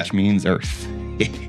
which means Earth.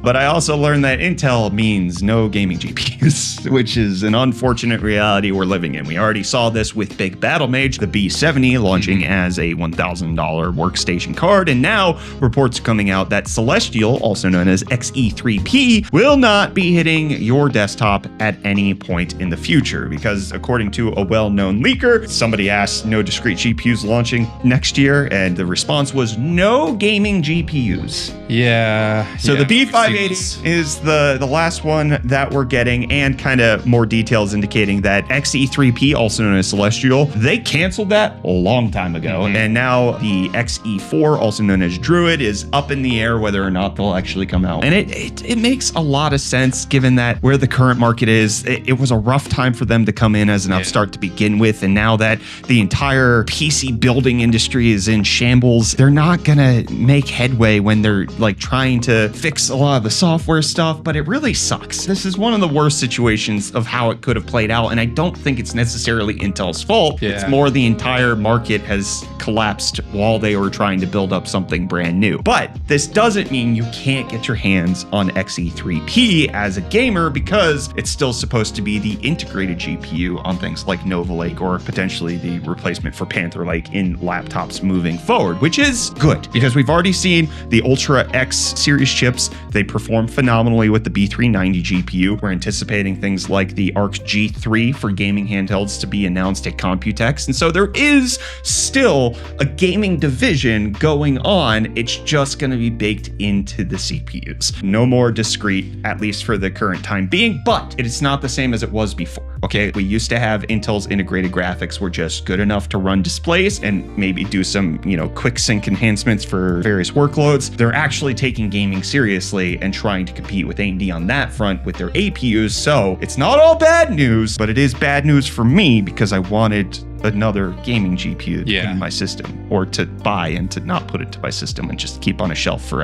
But I also learned that Intel means no gaming GPUs, which is an unfortunate reality we're living in. We already saw this with Big Battle Mage, the B70 launching as a $1,000 workstation card, and now reports coming out that Celestial, also known as XE3P, will not be hitting your desktop at any point in the future, because according to a well-known leaker, somebody asked no discrete GPUs launching next year, and the response was no gaming GPUs. Yeah. So the B580 is the last one that we're getting, and kind of more details indicating that XE3P, also known as Celestial, they canceled that a long time ago. And now the XE4, also known as Druid, is up in the air whether or not they'll actually come out. And it makes a lot of sense given that where the current market is. It was a rough time for them to come in as an upstart to begin with. And now that the entire PC building industry is in shambles, they're not gonna make headway when they're like trying to fix a lot of the software stuff, but it really sucks. This is one of the worst situations of how it could have played out, and I don't think it's necessarily Intel's fault. It's more the entire market has collapsed while they were trying to build up something brand new. But this doesn't mean you can't get your hands on XE3P as a gamer, because it's still supposed to be the integrated GPU on things like Nova Lake, or potentially the replacement for Panther Lake in laptops moving forward, which is good because we've already seen the Ultra X series chips. They perform phenomenally with the B390 GPU. We're anticipating things like the Arc G3 for gaming handhelds to be announced at Computex. And so there is still a gaming division going on. It's just going to be baked into the CPUs. No more discrete, at least for the current time being, but it's not the same as it was before. Okay, we used to have Intel's integrated graphics were just good enough to run displays and maybe do some, quick sync enhancements for various workloads. They're actually taking gaming seriously and trying to compete with AMD on that front with their APUs. So it's not all bad news, but it is bad news for me because I wanted another gaming GPU in my system, or to buy and to not put it to my system and just keep on a shelf forever.